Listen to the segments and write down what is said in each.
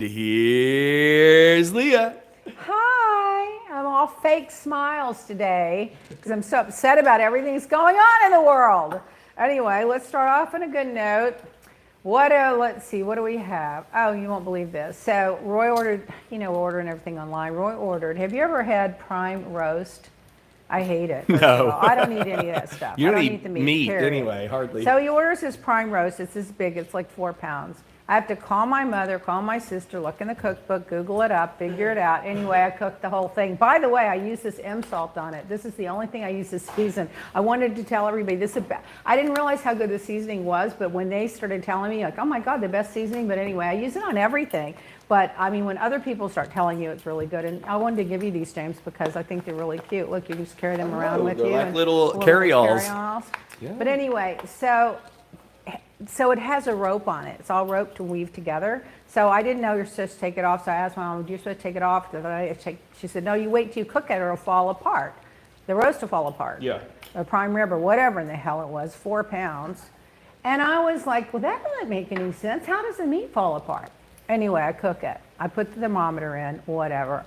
Here's Leah. Hi, I'm all fake smiles today because I'm so upset about everything that's going on in the world. Anyway, let's start off on a good note. Let's see, what do we have? Oh, you won't believe this. So Roy ordered, we're ordering everything online. Roy ordered, have you ever had prime roast? I hate it. No. I don't eat any of that stuff. You don't I don't eat eat the meat period. anyway, hardly. So he orders his prime roast. It's this big. It's like 4 pounds. I have to call my mother, call my sister, look in the cookbook, Google it up, figure it out. Anyway, I cooked the whole thing. By the way, I used this salt on it. This is the only thing I use this season. I wanted to tell everybody this is I didn't realize how good the seasoning was, but when they started telling me, like, oh my God, the best seasoning. But anyway, I use it on everything. But I mean, when other people start telling you it's really good, and I wanted to give you these, James, because I think they're really cute. Look, you just carry them around with you. They're like little carry-alls. Yeah. But anyway, so it has a rope on it. It's all rope to weave together. So I didn't know you're supposed to take it off. So I asked my mom, "Do you supposed to take it off?" She said, "No, you wait till you cook it or it'll fall apart. The roast will fall apart." Yeah. Or prime rib or whatever in the hell it was, 4 pounds. And I was like, well, that doesn't make any sense. How does the meat fall apart? Anyway, I cook it. I put the thermometer in, whatever.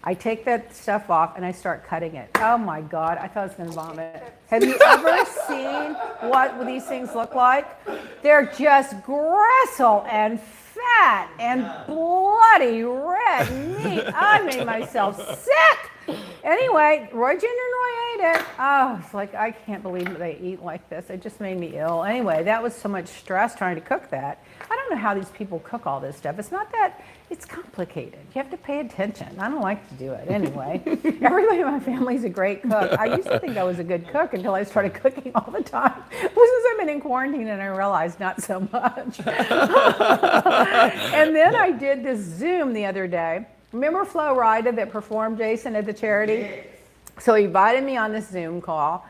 I take that stuff off and I start cutting it. Oh my God, I thought I was gonna vomit. Have you ever seen what these things look like? They're just gristle and fat and bloody red meat. I made myself sick. Anyway, Roy Jr. and Roy ate it. Oh, it's like, I can't believe they eat like this. It just made me ill. Anyway, that was so much stress trying to cook that. I don't know how these people cook all this stuff. It's not that, it's complicated. You have to pay attention. I don't like to do it anyway. Everybody in my family's a great cook. I used to think I was a good cook until I started cooking all the time. Since I've been in quarantine and I realized not so much. And then I did this Zoom the other day. Remember Flo Rida that performed, Jason, at the charity? Yes. So he invited me on this Zoom call.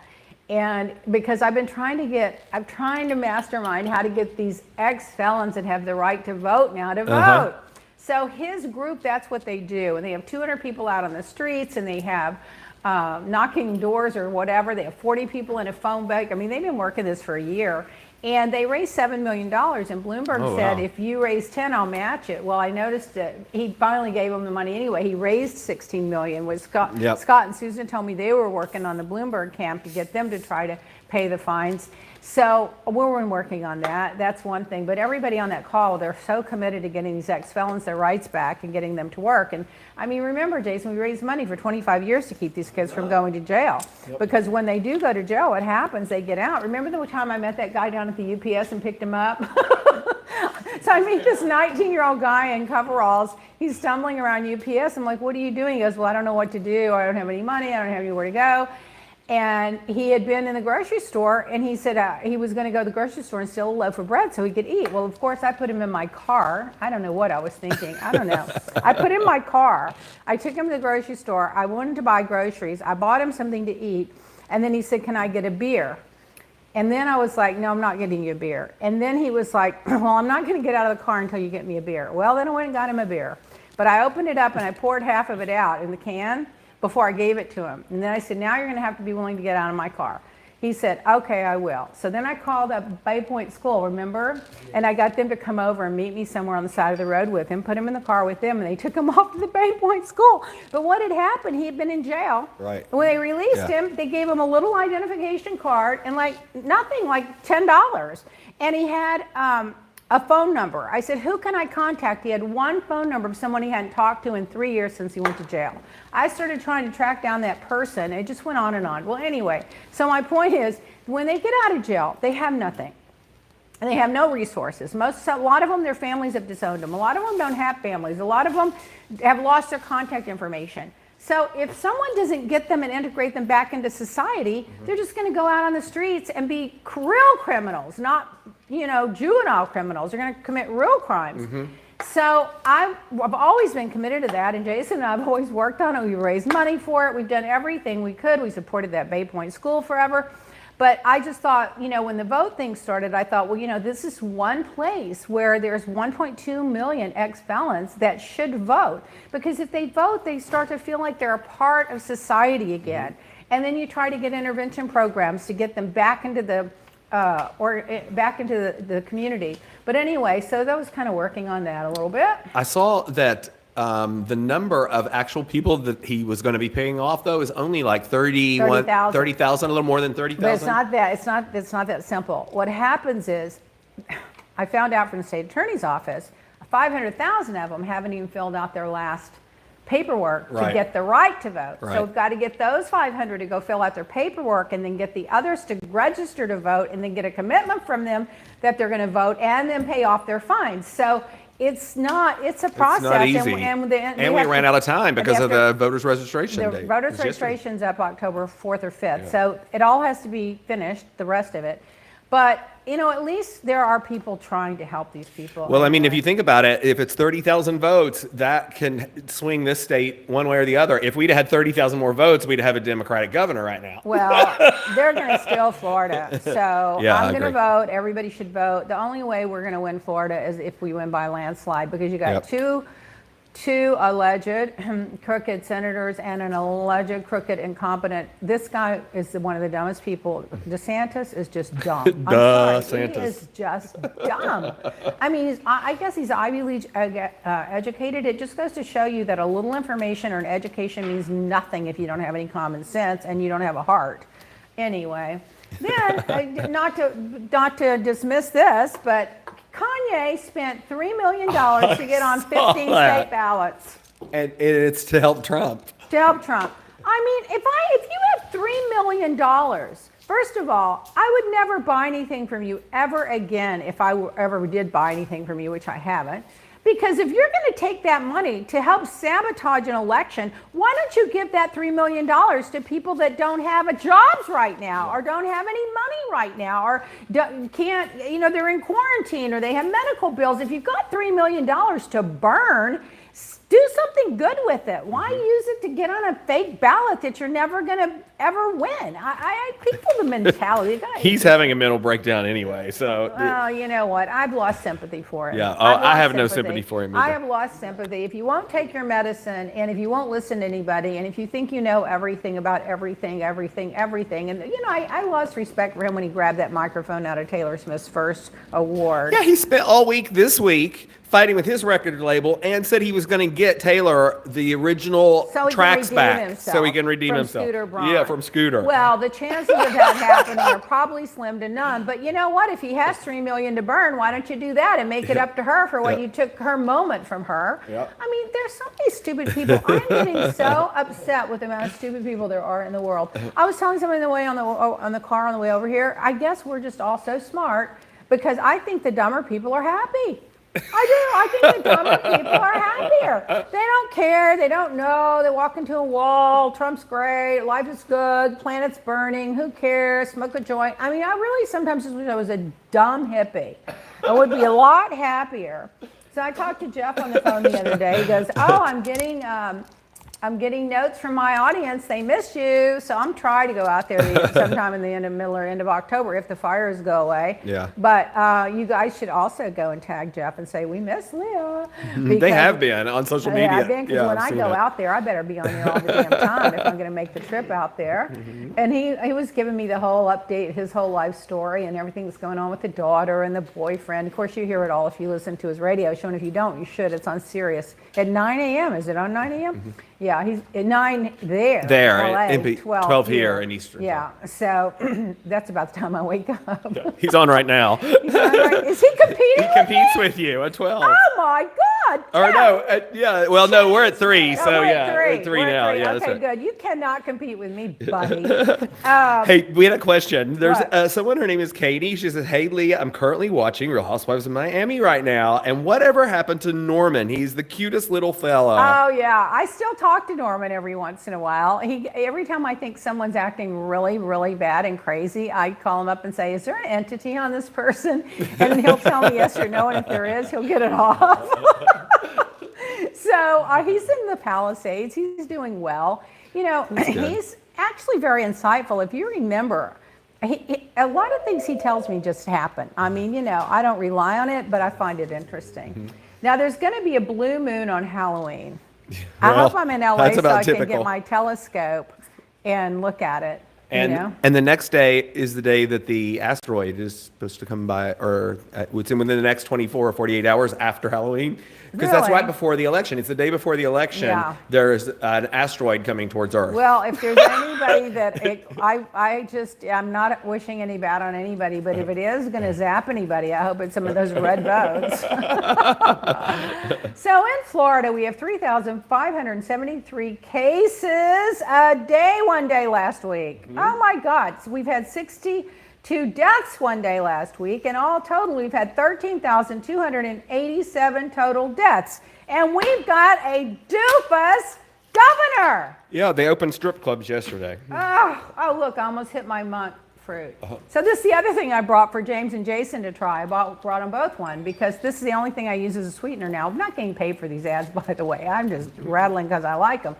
And because I'm trying to mastermind how to get these ex-felons that have the right to vote now to vote. So his group, that's what they do. And they have 200 people out on the streets and they have knocking doors or whatever. They have 40 people in a phone bank. I mean, they've been working this for a year. And they raised $7 million, and Bloomberg said, if you raise 10, I'll match it. Well, I noticed that he finally gave them the money anyway. He raised $16 million. With Scott and Susan told me they were working on the Bloomberg camp to get them to try to pay the fines. So we're working on that. That's one thing. But everybody on that call, they're so committed to getting these ex-felons their rights back and getting them to work. And I mean, remember, Jason, we raised money for 25 years to keep these kids from going to jail. Because when they do go to jail, what happens? They get out. Remember the time I met that guy down at the UPS and picked him up? So I meet this 19-year-old guy in coveralls. He's stumbling around UPS. I'm like, what are you doing? He goes, well, I don't know what to do. I don't have any money. I don't have anywhere to go. And he had been in the grocery store, and he said he was going to go to the grocery store and steal a loaf of bread so he could eat. Well, of course, I put him in my car. I don't know what I was thinking. I don't know. I put him in my car. I took him to the grocery store. I wanted to buy groceries. I bought him something to eat. And then he said, can I get a beer? And then I was like, no, I'm not getting you a beer. And then he was like, well, I'm not going to get out of the car until you get me a beer. Well, then I went and got him a beer. But I opened it up, and I poured half of it out in the can before I gave it to him. And then I said, now you're going to have to be willing to get out of my car. He said, okay, I will. So then I called up Bay Point School, remember? And I got them to come over and meet me somewhere on the side of the road with him, put him in the car with them, and they took him off to the Bay Point School. But what had happened, he had been in jail. Right. When they released him, they gave him a little identification card and like nothing, like $10. And he had a phone number. I said, who can I contact? He had one phone number of someone he hadn't talked to in 3 years since he went to jail. I started trying to track down that person, and it just went on and on. Well, anyway, so my point is, when they get out of jail, they have nothing. And they have no resources. A lot of them, their families have disowned them. A lot of them don't have families. A lot of them have lost their contact information. So if someone doesn't get them and integrate them back into society, they're just going to go out on the streets and be real criminals, not, juvenile criminals. They're going to commit real crimes. So I've always been committed to that, and Jason and I have always worked on it. We raised money for it. We've done everything we could. We supported that Bay Point School forever. But I just thought, when the vote thing started, I thought, well, this is one place where there's 1.2 million ex-felons that should vote. Because if they vote, they start to feel like they're a part of society again. And then you try to get intervention programs to get them back into the back into the community. But anyway, so that was kind of working on that a little bit. I saw that the number of actual people that he was going to be paying off, though, is only like 30,000, a little more than 30,000. But it's not that. It's not that simple. What happens is, I found out from the state attorney's office, 500,000 of them haven't even filled out their last paperwork to get the right to vote. So we've got to get those 500 to go fill out their paperwork, and then get the others to register to vote, and then get a commitment from them that they're going to vote, and then pay off their fines. So it's a process. It's not easy. And we ran out of time because of the voters registration date. The voters registration's up October 4th or 5th. So it all has to be finished, the rest of it. But, at least there are people trying to help these people. Well, I mean, if you think about it, if it's 30,000 votes, that can swing this state one way or the other. If we'd had 30,000 more votes, we'd have a Democratic governor right now. Well, they're going to steal Florida. So Yeah, I'm going to vote. Everybody should vote. The only way we're going to win Florida is if we win by landslide, because you got two alleged crooked senators and an alleged crooked incompetent. This guy is one of the dumbest people. DeSantis is just dumb. I'm sorry. He is just dumb. I mean, I guess he's Ivy League educated. It just goes to show you that a little information or an education means nothing if you don't have any common sense and you don't have a heart. Anyway, then not to dismiss this, but Kanye spent $3 million to get on 15 state ballots. And it's to help Trump. To help Trump. I mean, if you have $3 million, first of all, I would never buy anything from you ever again if I ever did buy anything from you, which I haven't. Because if you're going to take that money to help sabotage an election, why don't you give that $3 million to people that don't have jobs right now, or don't have any money right now, or can't, they're in quarantine, or they have medical bills. If you've got $3 million to burn, do something good with it. Why use it to get on a fake ballot that you're never going to ever win? I people the mentality. He's having a mental breakdown anyway. So. Well, you know what? I've lost sympathy for him. Yeah, I have no sympathy for him either. I have lost sympathy. If you won't take your medicine, and if you won't listen to anybody, and if you think you know everything about everything, and I lost respect for him when he grabbed that microphone out of Taylor Swift's first award. Yeah, he spent all week this week fighting with his record label and said he was going to get Taylor the original tracks back so he can redeem himself. Scooter Braun. Yeah, from Scooter. Well, the chances of that happening are probably slim to none. But you know what? If he has $3 million to burn, why don't you do that and make it up to her for what you took her moment from her? Yep. I mean, there's so many stupid people. I'm getting so upset with the amount of stupid people there are in the world. I was telling somebody on the car on the way over here, I guess we're just all so smart, because I think the dumber people are happy. I do. I think the dumber people are happier. They don't care. They don't know. They walk into a wall. Trump's great. Life is good. Planet's burning. Who cares? Smoke a joint. I mean, I really sometimes just wish I was a dumb hippie. I would be a lot happier. So I talked to Jeff on the phone the other day. He goes, "Oh, I'm getting notes from my audience. They miss you." So I'm trying to go out there sometime in the middle or end of October if the fires go away. Yeah. But you guys should also go and tag Jeff and say, "We miss Leah." They have been on social media. I've been, because when I go out there, I better be on there all the damn time if I'm going to make the trip out there. And he was giving me the whole update, his whole life story, and everything that's going on with the daughter and the boyfriend. Of course, you hear it all if you listen to his radio show, and if you don't, you should. It's on Sirius at 9 a.m. Is it on 9 a.m.? Yeah, he's at 9 there. LA, 12 here in Eastern. Yeah, so that's about the time I wake up. He's on right now. He's on right. Is he competing? He competes with you at 12. Oh my God! Or no, yeah. Well, no, we're at 3. So we're yeah, at we're at 3 now. Yeah, okay, that's right. good. You cannot compete with me, buddy. Hey, we had a question. There's someone, her name is Katie. She says, "Hey, Leah, I'm currently watching Real Housewives of Miami right now. And whatever happened to Norman? He's the cutest little fella." Oh, yeah. I still talk to Norman every once in a while. Every time I think someone's acting really, really bad and crazy, I call him up and say, "Is there an entity on this person?" And then he'll tell me yes or no. And if there is, he'll get it off. So he's in the Palisades. He's doing well. He's actually very insightful. If you remember, a lot of things he tells me just happen. I mean, I don't rely on it, but I find it interesting. Mm-hmm. Now, there's going to be a blue moon on Halloween. I hope I'm in LA so I can get my telescope and look at it. And the next day is the day that the asteroid is supposed to come by, or within the next 24 or 48 hours after Halloween. Because that's right before the election. It's the day before the election. Yeah. There's an asteroid coming towards Earth. Well, if there's anybody I'm not wishing any bad on anybody, but if it is going to zap anybody, I hope it's some of those red votes. So in Florida, we have 3,573 cases a day one day last week. Mm-hmm. Oh my God. So we've had 62 deaths one day last week, and all total we've had 13,287 total deaths, and we've got a doofus governor. Yeah, they opened strip clubs yesterday. Oh look, I almost hit my monk fruit. So this is the other thing I brought for James and Jason to try. I brought them both one because this is the only thing I use as a sweetener now. I'm not getting paid for these ads, by the way. I'm just rattling because I like them.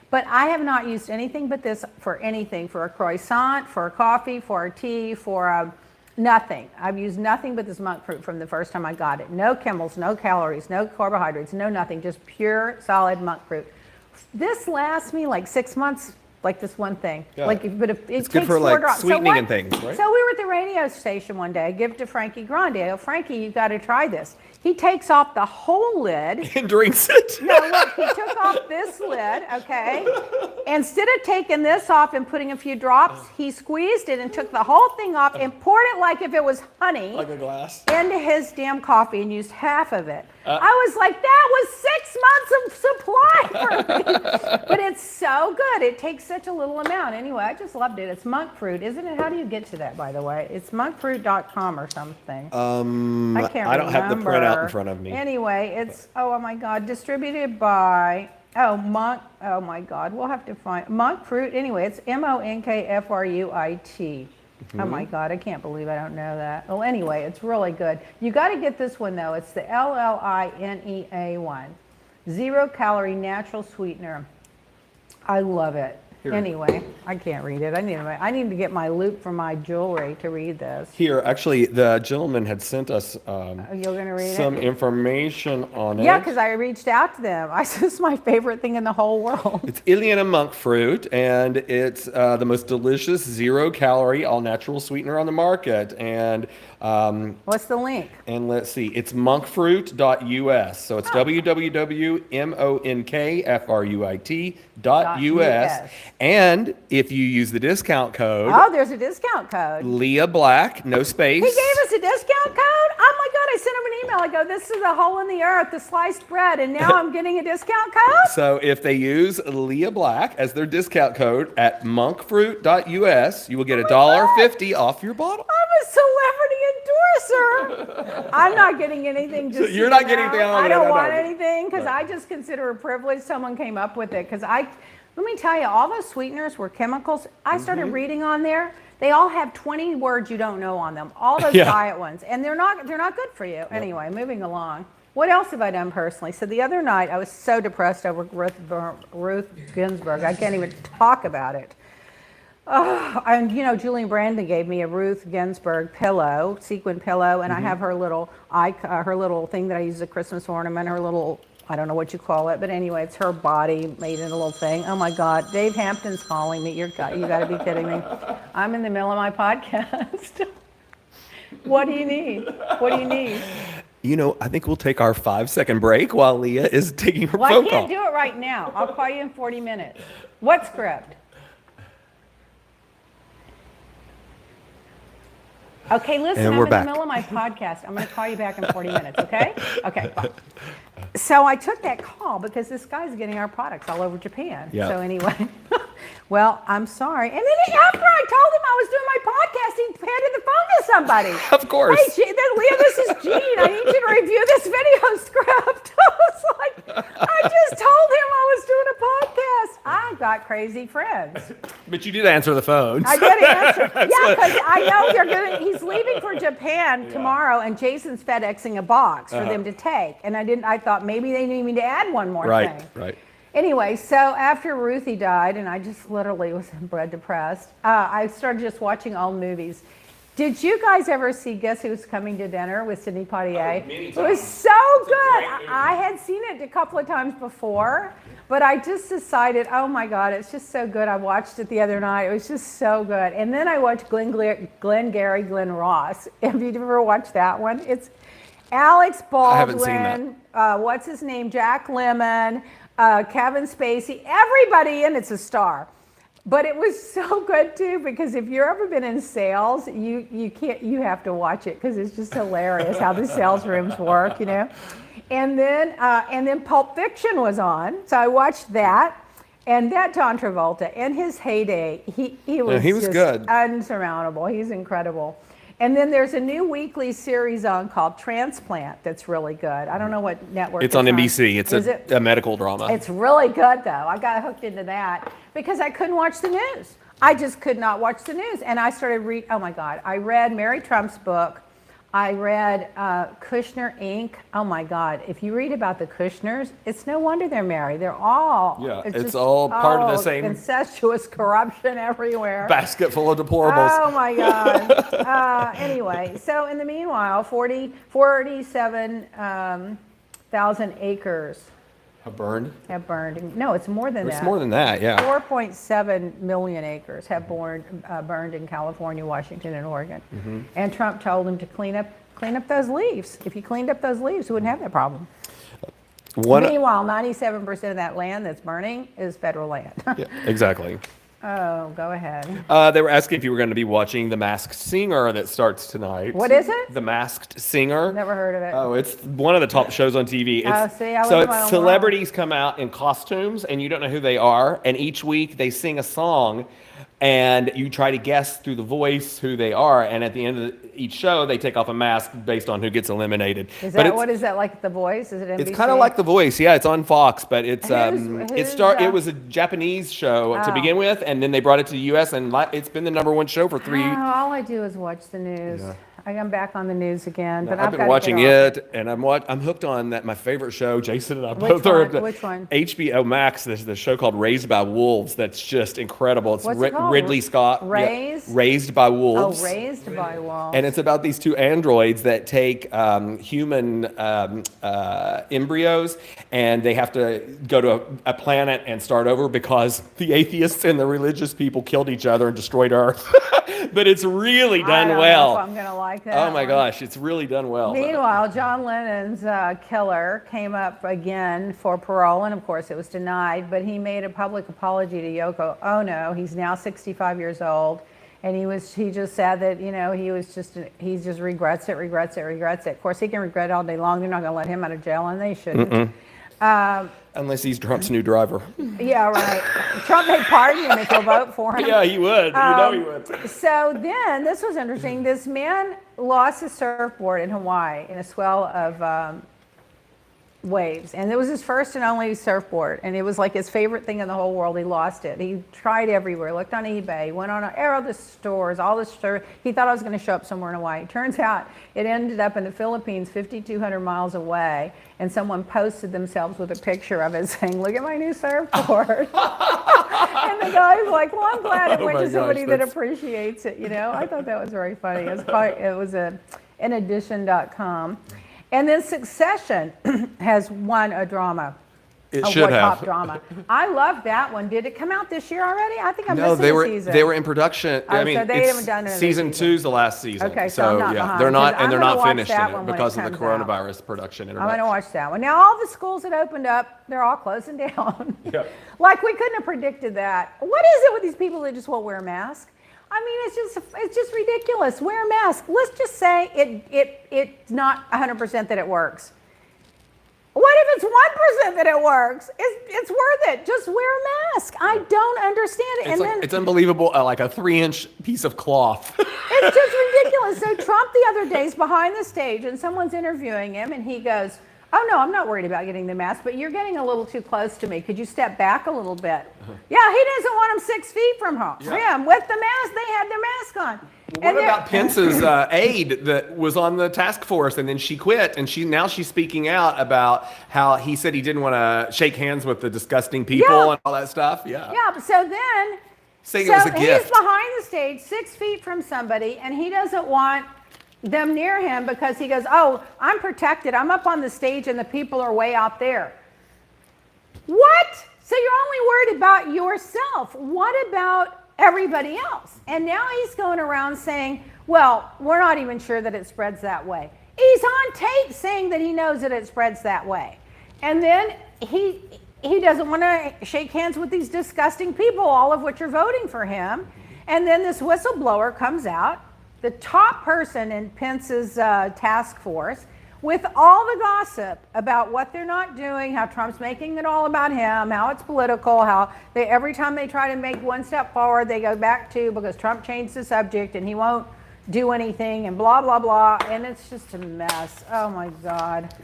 But I have not used anything but this for anything, for a croissant, for a coffee, for a tea, for nothing. I've used nothing but this monk fruit from the first time I got it. No chemicals, no calories, no carbohydrates, no nothing, just pure, solid monk fruit. This lasts me like 6 months, like this one thing. Yeah. But if it it's good for like sweetening and things, right? So we were at the radio station one day. I give it to Frankie Grande. I go, Frankie, you've got to try this. He takes off the whole lid. And drinks it. No, look, he took off this lid, okay? Instead of taking this off and putting a few drops, he squeezed it and took the whole thing off and poured it like if it was honey. Like a glass. Into his damn coffee and used half of it. I was like, that was 6 months of supply for me. But it's so good. It takes such a little amount. Anyway, I just loved it. It's monk fruit, isn't it? How do you get to that, by the way? It's monkfruit.com or something. I don't have the printout in front of me. Anyway, it's, oh my God, distributed by, oh my God, we'll have to find, monk fruit. Anyway, it's MONKFRUIT. Mm-hmm. Oh my God, I can't believe I don't know that. Well, anyway, it's really good. You got to get this one though. It's the LLINEA one. 0 calorie natural sweetener. I love it. Here. Anyway, I can't read it. I need to get my loop for my jewelry to read this. Here, actually, the gentleman had sent us some information on it. Yeah, because I reached out to them. This is my favorite thing in the whole world. It's Ileana monk fruit, and it's the most delicious 0 calorie all natural sweetener on the market. And what's the link? And let's see, it's monkfruit.us. So it's www.monkfruit.us. And if you use the discount code. Oh, there's a discount code. Leah Black, no space. He gave us a discount code? Oh my God, I sent him an email. I go, this is a hole in the earth, the sliced bread, and now I'm getting a discount code? So if they use Leah Black as their discount code at monkfruit.us, you will get $1.50 off your bottle. I'm a celebrity endorser. I'm not getting anything. Just so you're not getting anything. I don't want anything because I just consider it a privilege someone came up with it. Because let me tell you, all those sweeteners were chemicals. I started reading on there. They all have 20 words you don't know on them. All those diet ones, and they're not good for you. Anyway, moving along. What else have I done personally? So the other night, I was so depressed over Ruth Ginsburg. I can't even talk about it. And Julian Brandon gave me a Ruth Ginsburg pillow, sequin pillow, and I have her little thing that I use as a Christmas ornament, her little, I don't know what you call it, but anyway, it's her body made in a little thing. Oh my God, Dave Hampton's calling me. You got to be kidding me. I'm in the middle of my podcast. What do you need? What do you need? I think we'll take our 5-second break while Leah is taking her phone call. I can't do it right now. I'll call you in 40 minutes. What script? Okay, listen, I'm in the middle of my podcast. I'm going to call you back in 40 minutes, okay? Okay, bye. So I took that call because this guy's getting our products all over Japan. Yeah. So anyway, well, I'm sorry. And then after I told him I was doing my podcast, he handed the phone to somebody. Of course. Hey, Leah, this is Jean. I need you to review this video script. I was like, I just told him I was doing a podcast. I've got crazy friends. But you did answer the phone. I did answer. Yeah, because I know he's leaving for Japan tomorrow, and Jason's FedExing a box for them to take. And I thought maybe they need me to add one more thing. Right. Anyway, so after Ruthie died, and I just literally was depressed, I started just watching old movies. Did you guys ever see Guess Who's Coming to Dinner with Sidney Poitier? Many times. It was so good. I had seen it a couple of times before. But I just decided, oh my God, it's just so good. I watched it the other night. It was just so good. And then I watched Glenn Ross. Have you ever watched that one? It's Alex Baldwin. I haven't seen that. What's his name? Jack Lemmon, Kevin Spacey. Everybody in it's a star. But it was so good too, because if you've ever been in sales, you have to watch it, because it's just hilarious how the sales rooms work, you know. And then Pulp Fiction was on, so I watched that. And that John Travolta, in his heyday, he was just good. Unsurmountable. He's incredible. And then there's a new weekly series on called Transplant that's really good. I don't know what network it's on NBC. It's a medical drama. It's really good, though. I got hooked into that because I couldn't watch the news. I just could not watch the news. And I started oh my God, I read Mary Trump's book. I read Kushner Inc. Oh my God, if you read about the Kushners, it's no wonder they're married. They're all, it's all part of the same incestuous corruption everywhere. Basket full of deplorables. Oh my God. Anyway, so in the meanwhile, 47,000 acres have burned. No, it's more than that. It's more than that, yeah. 4.7 million acres have burned in California, Washington, and Oregon. Mm-hmm. And Trump told him to clean up those leaves. If you cleaned up those leaves, we wouldn't have that problem. Meanwhile, 97% of that land that's burning is federal land. Yeah, exactly. Oh, go ahead. They were asking if you were going to be watching The Masked Singer that starts tonight. What is it? The Masked Singer. Never heard of it. Oh, it's one of the top shows on TV. It's celebrities come out in costumes, and you don't know who they are. And each week they sing a song, and you try to guess through the voice who they are. And at the end of each show, they take off a mask based on who gets eliminated. What is that, like The Voice? Is it NBC? It's kind of like The Voice. Yeah, it's on Fox, but it's it was a Japanese show to begin with, and then they brought it to the U.S. and it's been the #1 show for 3. All I do is watch the news. Yeah. I'm back on the news again, but I've been watching it, and I'm hooked on that. My favorite show, Jason and I both are. Which one? HBO Max. There's the show called Raised by Wolves. That's just incredible. It's What's it called? Ridley Scott. Raised? Yeah, Raised by Wolves. Oh, Raised by Wolves. And it's about these 2 androids that take human embryos, and they have to go to a planet and start over because the atheists and the religious people killed each other and destroyed Earth. But it's really done well. Know if I'm gonna like that. Oh my gosh, it's really done well. Meanwhile, John Lennon's killer came up again for parole, and of course it was denied. But he made a public apology to Yoko Ono. He's now 65 years old, and he just said that he just regrets it. Of course, he can regret it all day long. They're not gonna let him out of jail, and they shouldn't. Unless he's Trump's new driver. Yeah, right. Trump may pardon him if he'll vote for him. Yeah, he would. He would. So then, this was interesting. This man lost his surfboard in Hawaii in a swell of waves. And it was his first and only surfboard. And it was like his favorite thing in the whole world. He lost it. He tried everywhere, looked on eBay, went on all the stores, all the stores. He thought I was going to show up somewhere in Hawaii. Turns out it ended up in the Philippines, 5,200 miles away. And someone posted themselves with a picture of it saying, "Look at my new surfboard." And the guy's like, "Well, I'm glad it went to somebody that appreciates it." I thought that was very funny. It was an edition.com. And then Succession has won a drama. It should have. Top drama. I love that one. Did it come out this year already? I think I'm missing a season. They were in production. So they haven't done another season 2's the last season. Okay, so I'm not behind. They're not finished in it because of the coronavirus production. I'm going to watch that one. Now, all the schools that opened up, they're all closing down. Yeah. Like we couldn't have predicted that. What is it with these people that just won't wear a mask? I mean, it's just ridiculous. Wear a mask. Let's just say it's not 100% that it works. What if it's 1% that it works? It's worth it. Just wear a mask. I don't understand it. It's unbelievable, like a 3-inch piece of cloth. It's just ridiculous. So Trump the other day is behind the stage and someone's interviewing him and he goes, "Oh no, I'm not worried about getting the mask, but you're getting a little too close to me. Could you step back a little bit?" Yeah, he doesn't want him 6 feet from him. With the mask, they had their mask on. What about Pence's aide that was on the task force and then she quit and now she's speaking out about how he said he didn't want to shake hands with the disgusting people and all that stuff? Yeah. Yeah, so then it was a gift. He's behind the stage 6 feet from somebody and he doesn't want them near him because he goes, "Oh, I'm protected. I'm up on the stage and the people are way out there." What? So you're only worried about yourself. What about everybody else? And now he's going around saying, well, we're not even sure that it spreads that way. He's on tape saying that he knows that it spreads that way. And then he doesn't want to shake hands with these disgusting people, all of which are voting for him. And then this whistleblower comes out, the top person in Pence's task force, with all the gossip about what they're not doing, how Trump's making it all about him, how it's political, how every time they try to make one step forward, they go back to because Trump changed the subject and he won't do anything and blah, blah, blah. And it's just a mess. Oh, my God.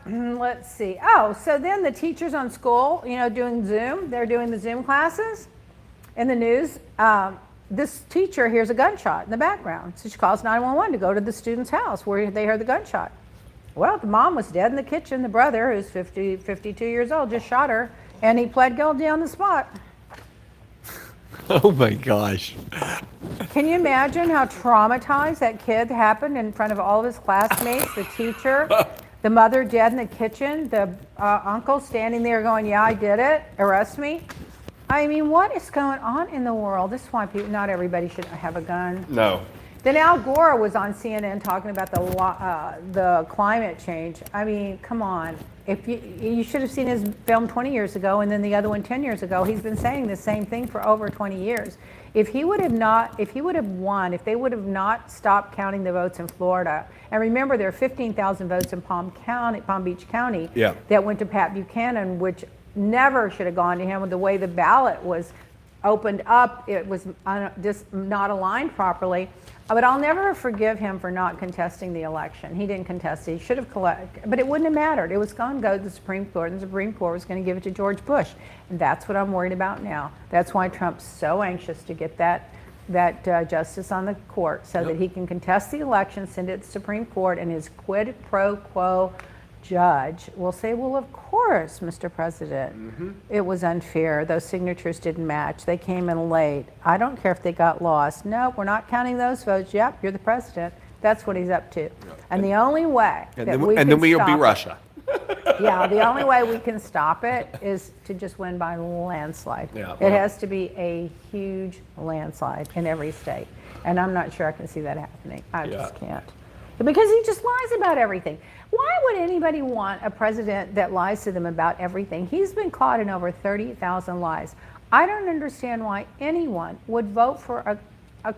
Let's see. Oh, so then the teachers on school, doing Zoom, they're doing the Zoom classes in the news. This teacher hears a gunshot in the background. So she calls 911 to go to the student's house where they heard the gunshot. Well, the mom was dead in the kitchen. The brother, who's 52 years old, just shot her, and he pled guilty on the spot. Oh my gosh. Can you imagine how traumatized that kid happened in front of all of his classmates, the teacher, the mother dead in the kitchen, the uncle standing there going, yeah, I did it, arrest me? I mean, what is going on in the world? This is why not everybody should have a gun. No. Then Al Gore was on CNN talking about the climate change. I mean, come on. If you should have seen his film 20 years ago and then the other one 10 years ago. He's been saying the same thing for over 20 years. If they would have not stopped counting the votes in Florida, and remember there are 15,000 votes in Palm Beach County that went to Pat Buchanan, which never should have gone to him. With the way the ballot was opened up, it was just not aligned properly. But I'll never forgive him for not contesting the election. He didn't contest it. He should have collected, but it wouldn't have mattered. It was going to go to the Supreme Court, and the Supreme Court was going to give it to George Bush. And that's what I'm worried about now. That's why Trump's so anxious to get that justice on the court so that he can contest the election, send it to the Supreme Court, and his quid pro quo judge will say, well, of course, Mr. President, it was unfair. Those signatures didn't match. They came in late. I don't care if they got lost. No, we're not counting those votes. Yep, you're the president. That's what he's up to. And the only way that we can we'll be Russia. Yeah, the only way we can stop it is to just win by landslide. Yeah, it has to be a huge landslide in every state. And I'm not sure I can see that happening. I just can't. Because he just lies about everything. Why would anybody want a president that lies to them about everything? He's been caught in over 30,000 lies. I don't understand why anyone would vote for a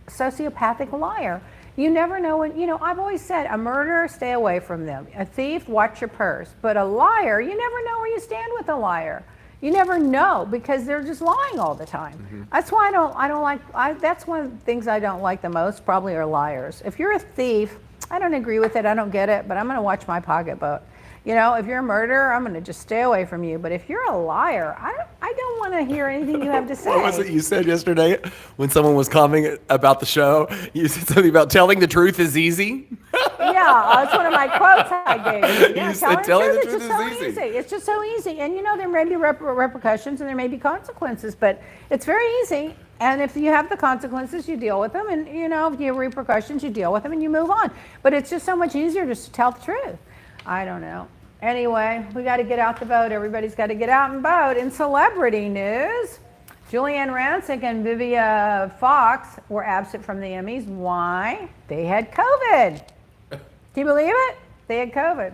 sociopathic liar. You never know when, I've always said a murderer, stay away from them. A thief, watch your purse. But a liar, you never know where you stand with a liar. You never know because they're just lying all the time. That's why that's one of the things I don't like the most, probably are liars. If you're a thief, I don't agree with it, I don't get it, but I'm going to watch my pocketbook. If you're a murderer, I'm going to just stay away from you. But if you're a liar, I don't want to hear anything you have to say. What was it you said yesterday when someone was commenting about the show? You said something about telling the truth is easy. Yeah, that's one of my quotes I gave. Yeah, you said telling the truth is easy. It's just so easy. And there may be repercussions and there may be consequences, but it's very easy. And if you have the consequences, you deal with them. And, if you have repercussions, you deal with them and you move on. But it's just so much easier just to tell the truth. I don't know. Anyway, we got to get out the vote. Everybody's got to get out and vote. In celebrity news, Julianne Rancic and Vivica Fox were absent from the Emmys. Why? They had COVID. Can you believe it? They had COVID.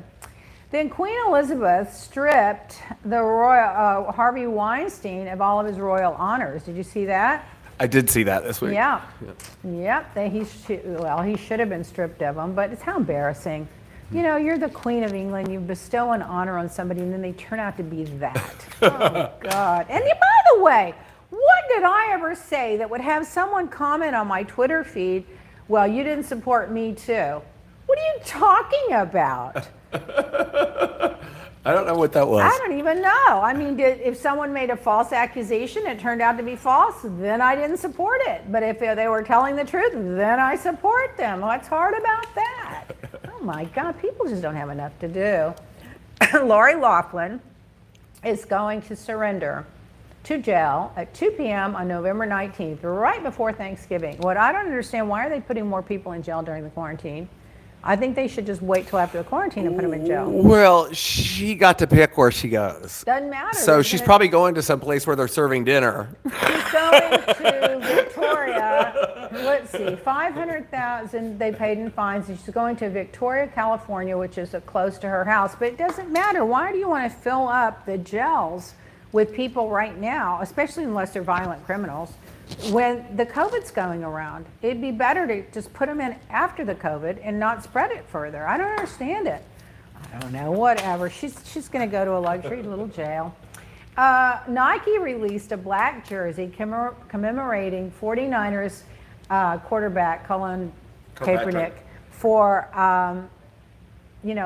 Then Queen Elizabeth stripped the royal Harvey Weinstein of all of his royal honors. Did you see that? I did see that this week. Yeah. Yep. He should have been stripped of them, but it's how embarrassing. You're the Queen of England. You bestow an honor on somebody, and then they turn out to be that. Oh, God. And by the way, what did I ever say that would have someone comment on my Twitter feed, well, you didn't support me too? What are you talking about? I don't know what that was. I don't even know. I mean, if someone made a false accusation, it turned out to be false, then I didn't support it. But if they were telling the truth, then I support them. What's hard about that? Oh my God, people just don't have enough to do. Lori Loughlin is going to surrender to jail at 2 p.m. on November 19th, right before Thanksgiving. What I don't understand, why are they putting more people in jail during the quarantine? I think they should just wait till after the quarantine and put them in jail. Well, she got to pick where she goes. Doesn't matter. So she's probably going to some place where they're serving dinner. She's going to Victoria. Let's see, $500,000 they paid in fines, and she's going to Victoria, California, which is close to her house. But it doesn't matter. Why do you want to fill up the jails with people right now, especially unless they're violent criminals, when the COVID's going around? It'd be better to just put them in after the COVID and not spread it further. I don't understand it. I don't know, whatever. She's going to go to a luxury little jail. Nike released a black jersey commemorating 49ers quarterback Colin Kaepernick for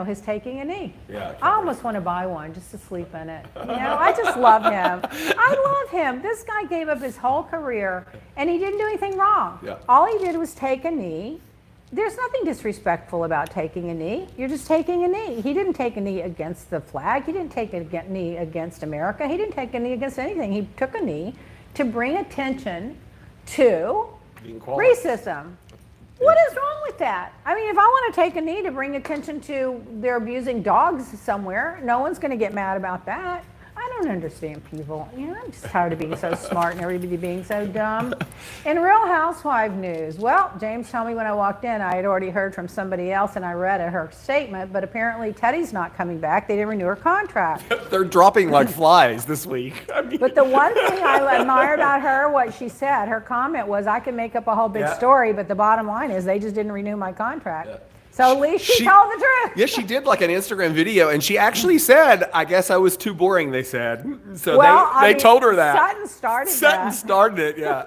his taking a knee. Yeah, I almost want to buy one just to sleep in it. I just love him. I love him. This guy gave up his whole career and he didn't do anything wrong. Yeah. All he did was take a knee. There's nothing disrespectful about taking a knee. You're just taking a knee. He didn't take a knee against the flag. He didn't take a knee against America. He didn't take a knee against anything. He took a knee to bring attention to racism. What is wrong with that? I mean, if I want to take a knee to bring attention to they're abusing dogs somewhere, no one's going to get mad about that. I don't understand people. I'm just tired of being so smart and everybody being so dumb. In Real Housewife news, well, James told me when I walked in, I had already heard from somebody else and I read her statement, but apparently Teddy's not coming back. They didn't renew her contract. They're dropping like flies this week. But the one thing I admire about her, what she said, her comment was, I can make up a whole big story, but the bottom line is they just didn't renew my contract. Yeah. So at least she told the truth. Yeah, she did like an Instagram video, and she actually said, I guess I was too boring, they said. So they told her that. Sutton started it, yeah.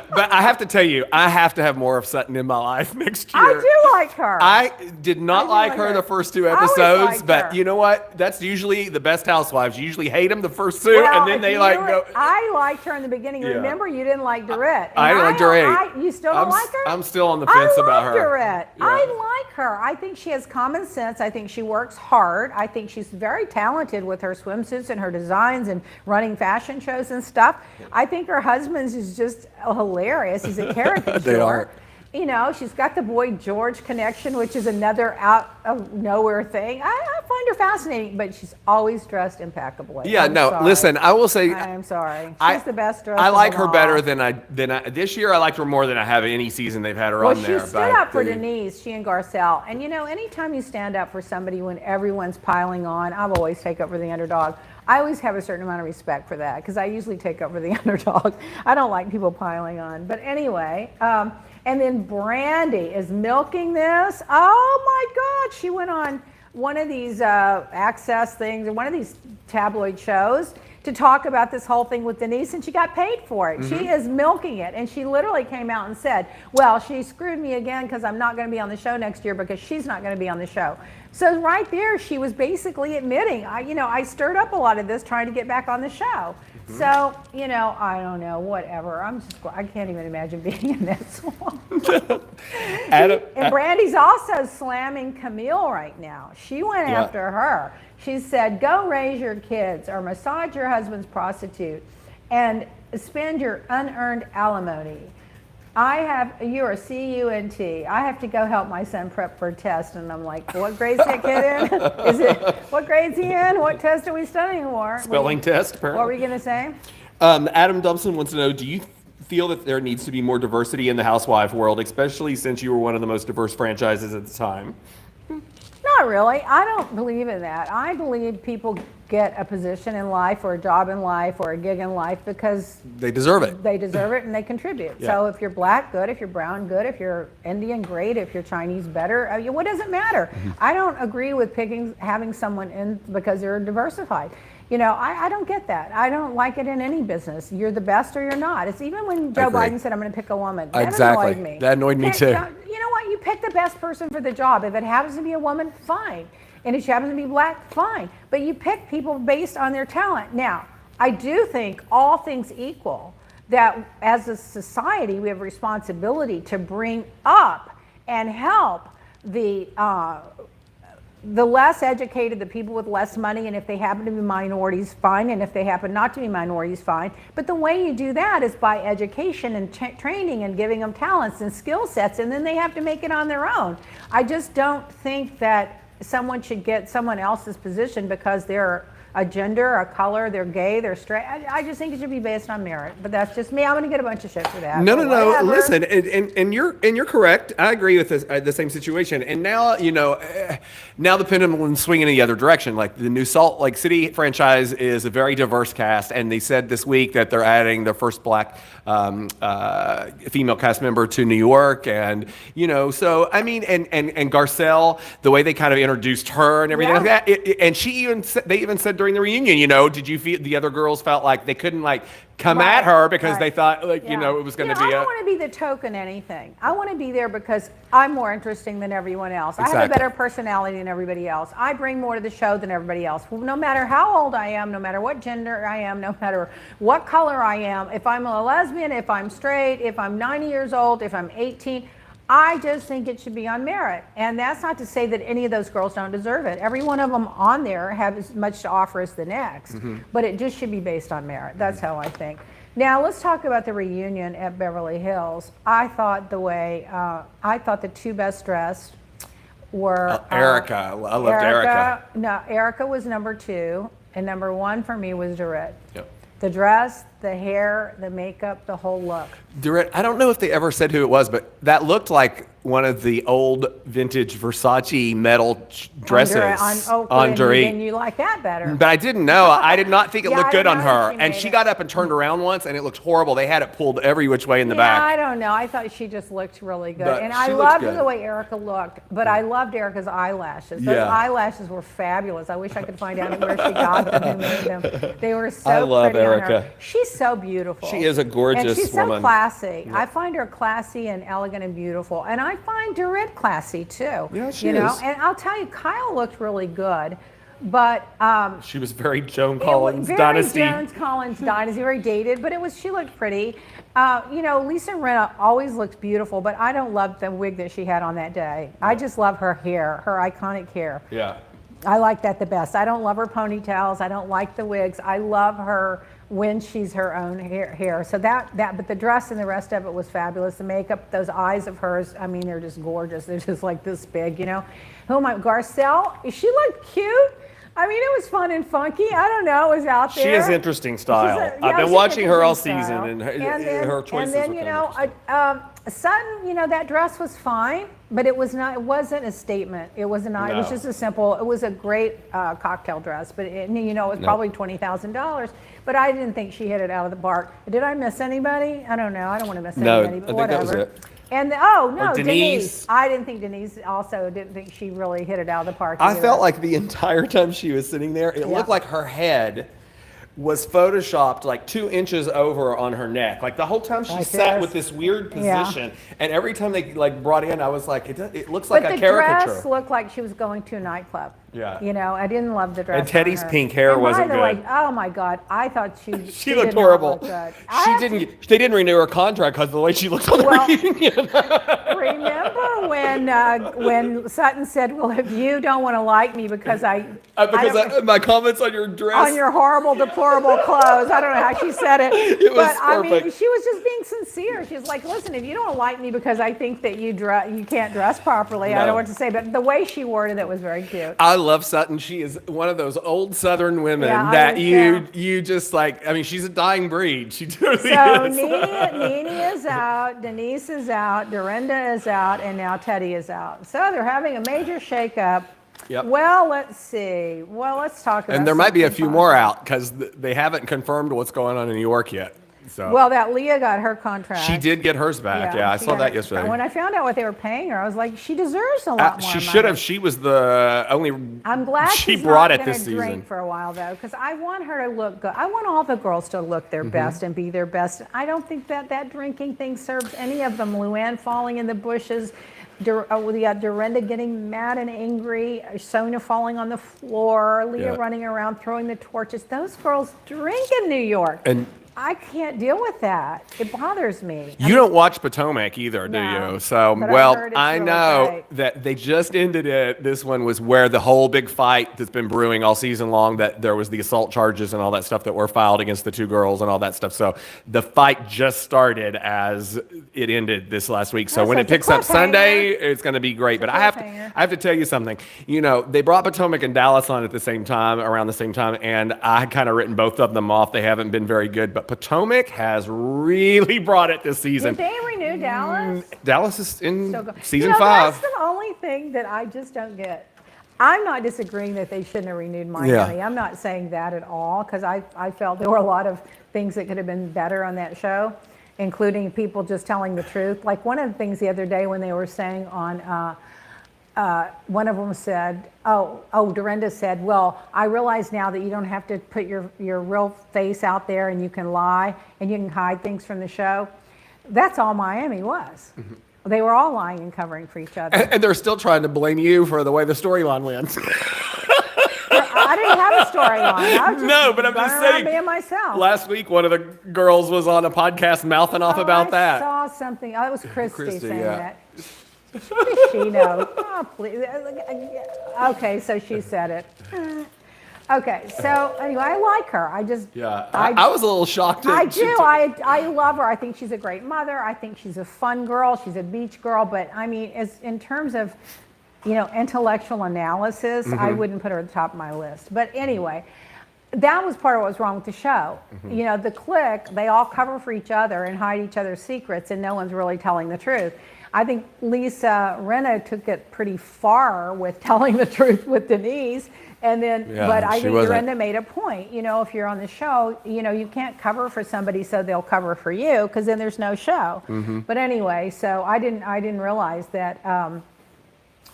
But I have to tell you, I have to have more of Sutton in my life next year. I do like her. I did not like her the first two episodes, but you know what? That's usually the best housewives. You usually hate them the first two, and then they go. I liked her in the beginning. Yeah. Remember, you didn't like Dorette. I didn't like Dorette. You still don't like her? I'm still on the fence about her. Dorette. Yeah. I like her. I think she has common sense. I think she works hard. I think she's very talented with her swimsuits and her designs and running fashion shows and stuff. I think her husband's is just hilarious. He's a character. They are. She's got the Boy George connection, which is another out of nowhere thing. I find her fascinating, but she's always dressed impeccably. Yeah, listen, I will say. I'm sorry. She's the best dressed. I like her better than I this year. I liked her more than I have any season they've had her on there. Well, she stood up for Denise, she and Garcelle. And anytime you stand up for somebody when everyone's piling on, I've always take up for the underdog. I always have a certain amount of respect for that because I usually take up for the underdog. I don't like people piling on. But anyway, and then Brandy is milking this. Oh my God, she went on one of these Access things, or one of these tabloid shows to talk about this whole thing with Denise, and she got paid for it. Mm-hmm. She is milking it, and she literally came out and said, well, she screwed me again because I'm not going to be on the show next year because she's not going to be on the show. So right there, she was basically admitting, I stirred up a lot of this trying to get back on the show. Mm-hmm. So, I don't know, whatever. I can't even imagine being in this one. And Brandy's also slamming Camille right now. She went after her. She said, go raise your kids or massage your husband's prostitute and spend your unearned alimony. You're a CUNT. I have to go help my son prep for a test. And I'm like, what grade's that kid in? What grade's he in? What test are we studying for? Spelling test, apparently. What were you going to say? Adam Dumpson wants to know, do you feel that there needs to be more diversity in the housewife world, especially since you were one of the most diverse franchises at the time? Not really. I don't believe in that. I believe people get a position in life or a job in life or a gig in life because they deserve it. They deserve it and they contribute. Yeah. So if you're black, good. If you're brown, good. If you're Indian, great. If you're Chinese, better. What does it matter? Mm-hmm. I don't agree with having someone in because they're diversified. I don't get that. I don't like it in any business. You're the best or you're not. It's even when Joe Biden said, I'm going to pick a woman. That annoyed me. That annoyed me too. You know what? You pick the best person for the job. If it happens to be a woman, fine. And if she happens to be black, fine. But you pick people based on their talent. Now, I do think all things equal, that as a society, we have a responsibility to bring up and help the the less educated, the people with less money, and if they happen to be minorities, fine, and if they happen not to be minorities, fine. But the way you do that is by education and training and giving them talents and skill sets, and then they have to make it on their own. I just don't think that someone should get someone else's position because they're a gender, a color, they're gay, they're straight. I just think it should be based on merit. But that's just me. I'm going to get a bunch of shit for that. No. Listen, and you're correct. I agree with this, the same situation. And now, now the pendulum's swinging in the other direction. Like the new Salt Lake City franchise is a very diverse cast, and they said this week that they're adding their first black female cast member to New York, and so I mean, and Garcelle, the way they kind of introduced her and everything like that, and they even said during the reunion, did you feel the other girls felt like they couldn't come at her because they thought it was going to be I don't want to be the token anything. I want to be there because I'm more interesting than everyone else. Exactly. I have a better personality than everybody else. I bring more to the show than everybody else. No matter how old I am, no matter what gender I am, no matter what color I am, if I'm a lesbian, if I'm straight, if I'm 90 years old, if I'm 18, I just think it should be on merit. And that's not to say that any of those girls don't deserve it. Every one of them on there have as much to offer as the next. Mm-hmm. But it just should be based on merit. That's how I think. Now, let's talk about the reunion at Beverly Hills. I thought the two best dressed were... Erica. I loved Erica. No, Erica was number 2. And number 1 for me was Dorit. Yep. The dress, the hair, the makeup, the whole look. Dorit, I don't know if they ever said who it was, but that looked like one of the old vintage Versace metal dresses on Dorit. And you like that better. But I didn't know. I did not think it looked good on her. And she got up and turned around once, and it looked horrible. They had it pulled every which way in the back. I don't know. I thought she just looked really good. But and I loved the way Erica looked. But I loved Erica's eyelashes. Those eyelashes were fabulous. I wish I could find out where she got them, who made them. They were so pretty. I love Erica. On her. She's so beautiful. She is a gorgeous woman. And she's so classy. Yep. I find her classy and elegant and beautiful. And I find Dorit classy too. Yeah, she is. And I'll tell you, Kyle looked really good. But she was very Joan Collins Dynasty. Very Joan Collins Dynasty, very dated, but she looked pretty. Lisa Rinna always looks beautiful, but I don't love the wig that she had on that day. Yeah. I just love her hair, her iconic hair. Yeah. I like that the best. I don't love her ponytails. I don't like the wigs. I love her when she's her own hair. So but the dress and the rest of it was fabulous. The makeup, those eyes of hers, I mean, they're just gorgeous. They're just like this big, Garcelle, she looked cute. I mean, it was fun and funky. I don't know. It was out there. She has interesting style. I've been watching her all season, and her choices. And then, Sutton, that dress was fine, but it wasn't a statement. It was not. No. It was just it was a great cocktail dress, but it was probably $20,000. But I didn't think she hit it out of the park. Did I miss anybody? I don't know. I don't want to miss anybody. But I think that was it. And Denise. I didn't think Denise also didn't think she really hit it out of the park. I felt like the entire time she was sitting there, it looked like her head was photoshopped like 2 inches over on her neck. Like the whole time she sat with this weird position, and every time they brought in, I was like, it looks like a caricature. But the dress looked like she was going to a nightclub. Yeah. I didn't love the dress. And Teddy's pink hair wasn't good. Oh my God, I thought she looked horrible. They didn't renew her contract because of the way she looked on the reunion. Remember when Sutton said, "Well, if you don't want to like me because my comments on your dress, on your horrible, deplorable clothes," I don't know how she said it. Perfect. I mean, she was just being sincere. She's like, "Listen, if you don't like me because I think that you can't dress properly, I don't know what to say." But the way she worded it was very cute. I love Sutton. She is one of those old Southern women that you just like. I mean, she's a dying breed. She totally is. Nene is out, Denise is out, Dorinda is out, and now Teddy is out. So they're having a major shakeup. Yep. Well, let's see. Well, let's talk about. And there might be a few more out because they haven't confirmed what's going on in New York yet. So. Well, that Leah got her contract. She did get hers back. Yeah, I saw that yesterday. When I found out what they were paying her, I was like, she deserves a lot more. She should have. She was the only. I'm glad she brought it this season. Drink for a while though, because I want her to look good. I want all the girls to look their best and be their best. I don't think that drinking thing serves any of them. Luann falling in the bushes. We got Dorinda getting mad and angry, Sonia falling on the floor, Leah running around throwing the torches. Those girls drink in New York. And I can't deal with that. It bothers me. You don't watch Potomac either, do No, you? So, but well, I I really know great. that they just ended it. This one was where the whole big fight that's been brewing all season long, that there was the assault charges and all that stuff that were filed against the two girls and all that stuff. So the fight just started as it ended this last week. So when it picks up Sunday, it's going to be great. But I have to tell you something. You know, they brought Potomac and Dallas on at the same time, around the same time, and I had kind of written both of them off. They haven't been very good, but Potomac has really brought it this season. Did they renew Dallas? Dallas is in season you know, 5. That's the only thing that I just don't get. I'm not disagreeing that they shouldn't have renewed Miami. I'm not saying that at all, because I felt there were a lot of things that could have been better on that show, including people just telling the truth. Like one of the things the other day when they were saying on one of them said, Dorinda said, well, I realize now that you don't have to put your real face out there and you can lie and you can hide things from the show. That's all Miami was. Mm-hmm. They were all lying and covering for each other. And they're still trying to blame you for the way the storyline went. I didn't have a storyline. I was just but I'm just saying. Being myself. Last week, one of the girls was on a podcast mouthing off about that. I saw something. Oh, it was Christy saying that. She knows. Oh, please. Okay, so she said it. Okay, so anyway, I like her. I just I was a little shocked. I do. I love her. I think she's a great mother. I think she's a fun girl. She's a beach girl. But I mean, in terms of intellectual analysis, I wouldn't put her at the top of my list. But anyway, that was part of what was wrong with the show. The clique, they all cover for each other and hide each other's secrets, and no one's really telling the truth. I think Lisa Rinna took it pretty far with telling the truth with Denise. And then, but I think Dorinda made a point. If you're on the show, you can't cover for somebody so they'll cover for you, because then there's no show. But anyway, so I didn't realize that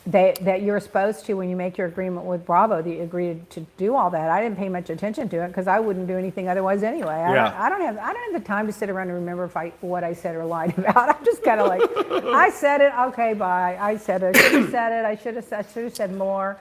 that you're supposed to, when you make your agreement with Bravo, that you agree to do all that. I didn't pay much attention to it because I wouldn't do anything otherwise anyway. I don't have the time to sit around and remember what I said or lied about. I'm just kind of like, I said it, okay, bye. I said it, I should have said it, I should have said more.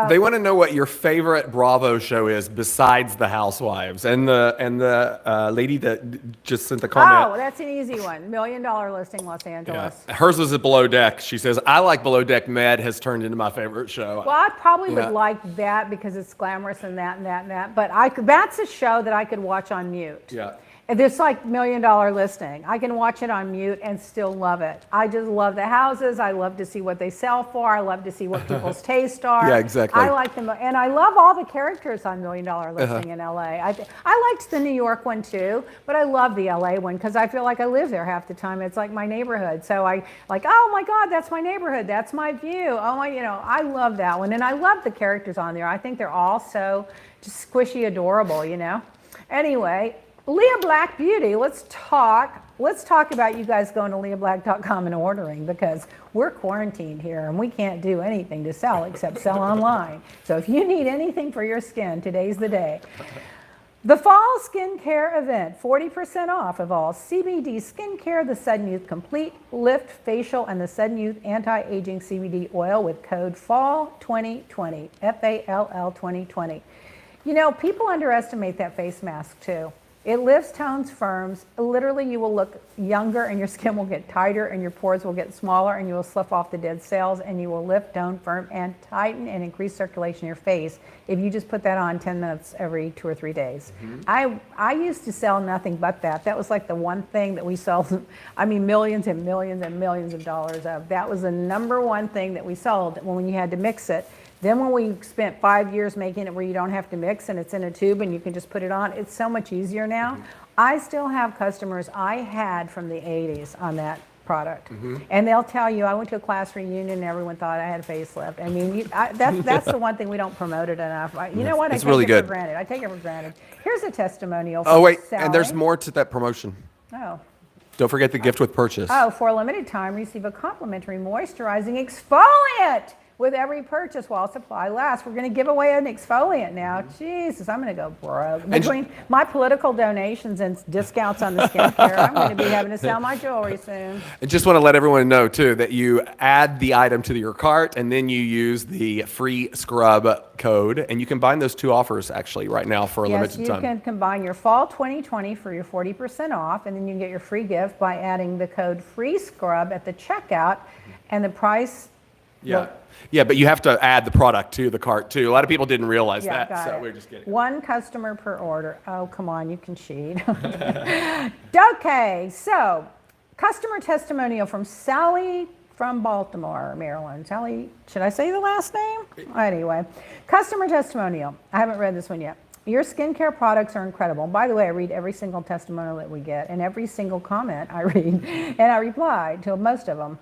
They want to know what your favorite Bravo show is besides the Housewives, and the lady that just sent the comment. Oh, that's an easy one. $1 Million Listing Los Angeles. Yeah. Hers was at Below Deck. She says, I like Below Deck. Med has turned into my favorite show. Well, I probably would like that because it's glamorous and that and that and that. But that's a show that I could watch on mute. Yeah. It's like $1 Million Listing. I can watch it on mute and still love it. I just love the houses. I love to see what they sell for. I love to see what people's tastes are. Yeah, exactly. I like them, and I love all the characters on $1 Million Listing in LA. I liked the New York one too, but I love the LA one because I feel like I live there half the time. It's like my neighborhood. So I like, oh my God, that's my neighborhood. That's my view. Oh my, I love that one, and I love the characters on there. I think they're all so just squishy, adorable. Anyway. Leah Black Beauty, let's talk about you guys going to leahblack.com and ordering, because we're quarantined here and we can't do anything to sell except sell online. So if you need anything for your skin, today's the day. The Fall Skincare Event, 40% off of all CBD skincare, the Sudden Youth Complete Lift Facial, and the Sudden Youth Anti-Aging CBD Oil with code FALL2020, FALL 2020. People underestimate that face mask too. It lifts, tones, firms. Literally, you will look younger and your skin will get tighter and your pores will get smaller and you will slough off the dead cells, and you will lift, tone, firm, and tighten and increase circulation in your face if you just put that on 10 minutes every 2 or 3 days. I used to sell nothing but that. That was like the one thing that we sold, millions and millions and millions of dollars of. That was the number one thing that we sold when you had to mix it. Then when we spent 5 years making it where you don't have to mix and it's in a tube and you can just put it on, it's so much easier now. I still have customers I had from the 80s on that product. And they'll tell you, I went to a class reunion and everyone thought I had a facelift. That's the one thing we don't promote it enough. You know what? I take it for granted. I take it for granted. Here's a testimonial from Sally. And there's more to that promotion. Oh. Don't forget the gift with purchase. Oh, for a limited time, receive a complimentary moisturizing exfoliant with every purchase while supply lasts. We're going to give away an exfoliant now. Jesus, I'm going to go broke. Between my political donations and discounts on the skincare, I'm going to be having to sell my jewelry soon. I just want to let everyone know, too, that you add the item to your cart, and then you use the FREESCRUB code, and you combine those two offers, actually, right now for a limited time. Yes, you can combine your fall 2020 for your 40% off, and then you can get your free gift by adding the code FREESCRUB at the checkout, and the price... Yeah, but you have to add the product to the cart, too. A lot of people didn't realize that, so we're just kidding. One customer per order. Oh, come on, you can cheat. Okay, so customer testimonial from Sally from Baltimore, Maryland. Sally, should I say the last name? Anyway, customer testimonial. I haven't read this one yet. Your skincare products are incredible. By the way, I read every single testimonial that we get, and every single comment I read, and I reply to most of them.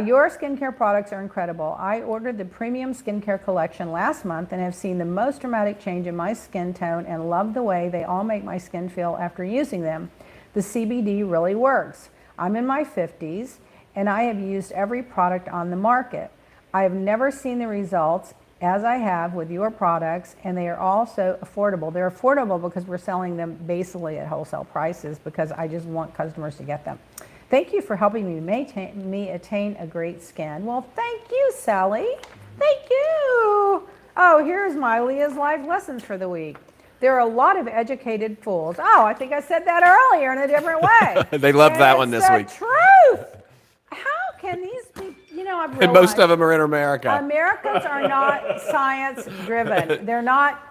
Your skincare products are incredible. I ordered the premium skincare collection last month and have seen the most dramatic change in my skin tone and love the way they all make my skin feel after using them. The CBD really works. I'm in my 50s, and I have used every product on the market. I have never seen the results as I have with your products, and they are also affordable. They're affordable because we're selling them basically at wholesale prices because I just want customers to get them. Thank you for helping me attain a great skin. Well, thank you, Sally. Thank you. Oh, here's my Leah's Life Lessons for the week. There are a lot of educated fools. Oh, I think I said that earlier in a different way. They love that one this week. Truth. How can these people, I've realized, and most of them are in America. Americans are not science driven. They're not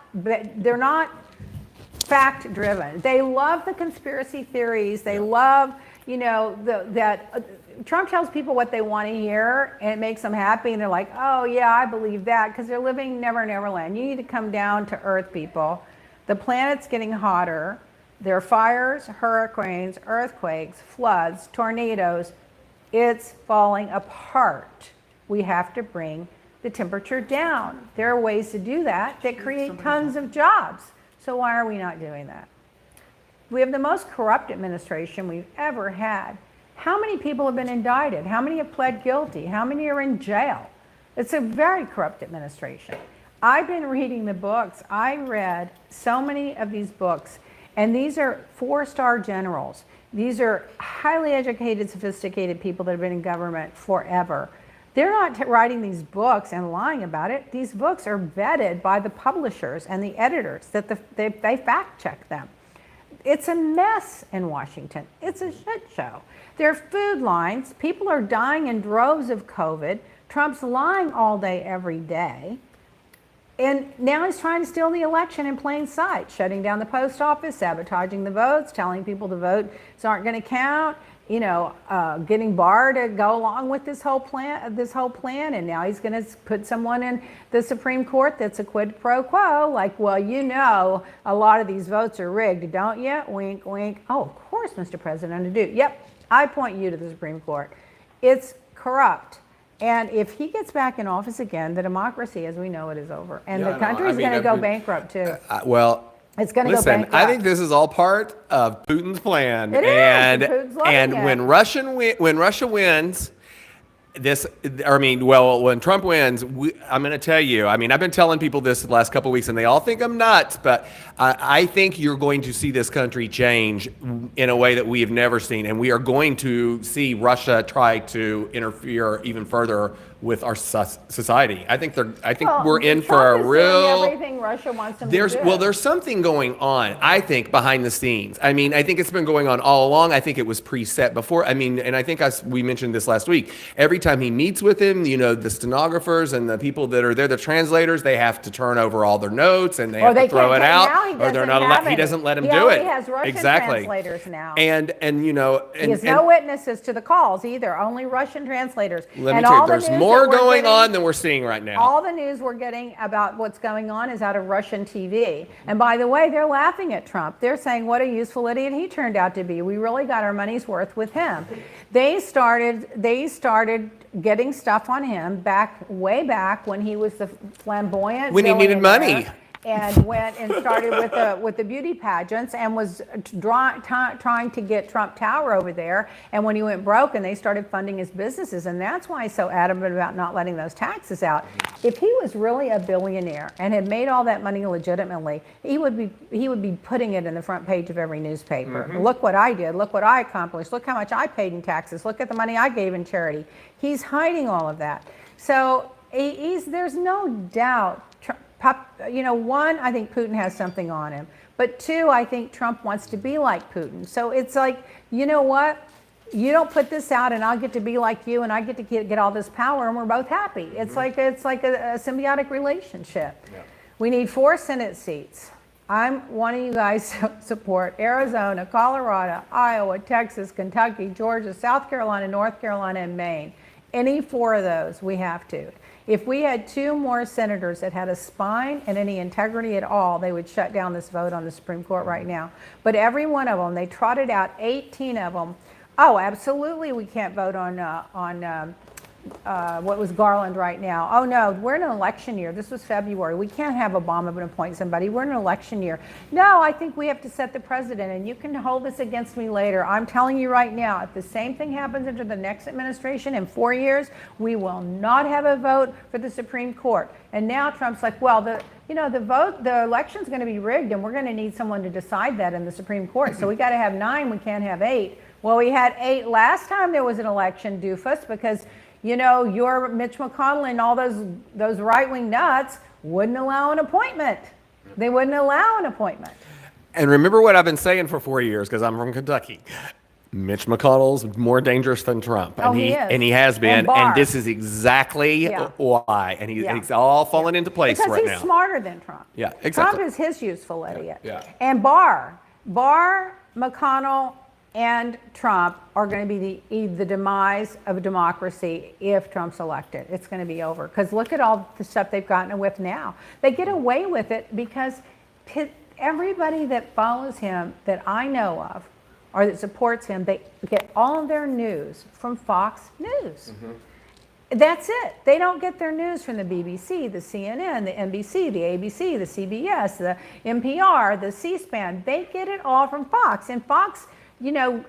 fact driven. They love the conspiracy theories. They love, that Trump tells people what they want to hear, and it makes them happy, and they're like, oh yeah, I believe that, because they're living never land. You need to come down to earth, people. The planet's getting hotter. There are fires, hurricanes, earthquakes, floods, tornadoes. It's falling apart. We have to bring the temperature down. There are ways to do that create tons of jobs. So why are we not doing that? We have the most corrupt administration we've ever had. How many people have been indicted? How many have pled guilty? How many are in jail? It's a very corrupt administration. I've been reading the books. I read so many of these books, and these are 4-star generals. These are highly educated, sophisticated people that have been in government forever. They're not writing these books and lying about it. These books are vetted by the publishers and the editors, that they fact check them. It's a mess in Washington. It's a shit show. There are food lines. People are dying in droves of COVID. Trump's lying all day, every day. And now he's trying to steal the election in plain sight, shutting down the post office, sabotaging the votes, telling people the votes aren't going to count, getting Barr to go along with this whole plan. And now he's going to put someone in the Supreme Court that's a quid pro quo, like, well, a lot of these votes are rigged, don't you? Wink, wink. Oh, of course, Mr. President, I do. Yep, I point you to the Supreme Court. It's corrupt. And if he gets back in office again, the democracy as we know it is over. And the country's going to go bankrupt, too. It's going to go bankrupt. I think this is all part of Putin's plan. It and is. Putin's loving it. when Russia wins, when Trump wins, I'm going to tell you, I've been telling people this the last couple of weeks, and they all think I'm nuts, but I think you're going to see this country change in a way that we have never seen, and we are going to see Russia try to interfere even further with our society. I think we're in for a real. Everything Russia wants them to do. Well, there's something going on, I think, behind the scenes. I think it's been going on all along. I think it was preset before. And I think we mentioned this last week. Every time he meets with him, the stenographers and the people that are there, the translators, they have to turn over all their notes and they have to throw it out, or they're not allowed. He doesn't let them do it. He has Russian translators now. And he has no witnesses to the calls either. Only Russian translators. Let me tell you, there's more going on than we're seeing right now. All the news we're getting about what's going on is out of Russian TV. And by the way, they're laughing at Trump. They're saying what a useful idiot he turned out to be. We really got our money's worth with him. They started getting stuff on him way back when he was the flamboyant when he needed money. and went and started with the beauty pageants and was trying to get Trump Tower over there. And when he went broke, and they started funding his businesses, and that's why he's so adamant about not letting those taxes out. If he was really a billionaire and had made all that money legitimately, he would be putting it in the front page of every newspaper. Look what I did. Look what I accomplished. Look how much I paid in taxes. Look at the money I gave in charity. He's hiding all of that. So there's no doubt. One, I think Putin has something on him. But two, I think Trump wants to be like Putin. So it's like, you know what? You don't put this out and I'll get to be like you and I get to get all this power and we're both happy. It's like a symbiotic relationship. Yeah. We need 4 Senate seats. I'm wanting you guys to support Arizona, Colorado, Iowa, Texas, Kentucky, Georgia, South Carolina, North Carolina, and Maine. Any 4 of those, we have to. If we had 2 more senators that had a spine and any integrity at all, they would shut down this vote on the Supreme Court right now. But every one of them, they trotted out 18 of them. Oh, absolutely, we can't vote on what was Garland right now. Oh no, we're in an election year. This was February. We can't have Obama appoint somebody. We're in an election year. No, I think we have to set the precedent, and you can hold this against me later. I'm telling you right now, if the same thing happens under the next administration in 4 years, we will not have a vote for the Supreme Court. And now Trump's like, well, the election's going to be rigged, and we're going to need someone to decide that in the Supreme Court. So we got to have 9. We can't have 8. Well, we had 8 last time there was an election, doofus, because your Mitch McConnell and all those right-wing nuts wouldn't allow an appointment. They wouldn't allow an appointment. And remember what I've been saying for 4 years, because I'm from Kentucky. Mitch McConnell's more dangerous than Trump. And he is. And he has been. And this is exactly why. And he's all falling into place because right now. Because he's smarter than Trump. Yeah, exactly. Trump is his useful idiot. Yeah. And Barr, McConnell, and Trump are going to be the demise of democracy if Trump's elected. It's going to be over. Because look at all the stuff they've gotten away with now. They get away with it because everybody that follows him that I know of or that supports him, they get all of their news from Fox News. That's it. They don't get their news from the BBC, the CNN, the NBC, the ABC, the CBS, the NPR, the C-SPAN. They get it all from Fox. And Fox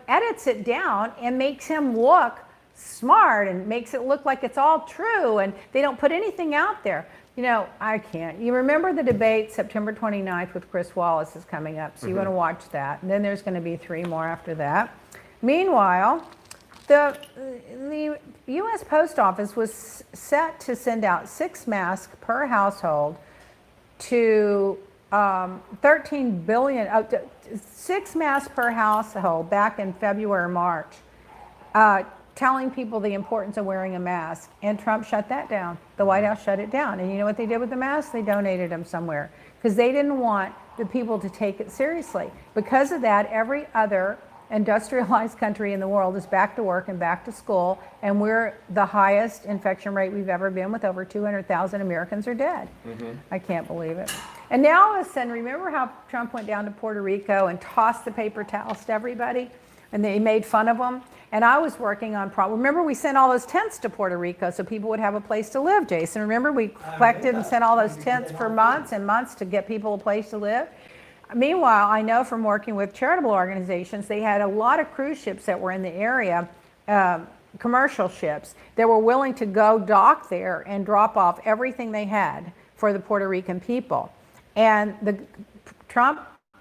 edits it down and makes him look smart and makes it look like it's all true, and they don't put anything out there. I can't. You remember the debate September 29th with Chris Wallace is coming up, so you want to watch that. And then there's going to be 3 more after that. Meanwhile, the U.S. Post Office was set to send out 6 masks per household to 13 billion, 6 masks per household back in February, March, telling people the importance of wearing a mask. And Trump shut that down. The White House shut it down. And you know what they did with the masks? They donated them somewhere because they didn't want the people to take it seriously. Because of that, every other industrialized country in the world is back to work and back to school, and we're the highest infection rate we've ever been, with over 200,000 Americans are dead. I can't believe it. And now all of a sudden, remember how Trump went down to Puerto Rico and tossed the paper towels to everybody, and they made fun of them? And I was working on remember we sent all those tents to Puerto Rico so people would have a place to live, Jason. Remember we collected and sent all those tents for months and months to get people a place to live? Meanwhile, I know from working with charitable organizations, they had a lot of cruise ships that were in the area, commercial ships, that were willing to go dock there and drop off everything they had for the Puerto Rican people. And Trump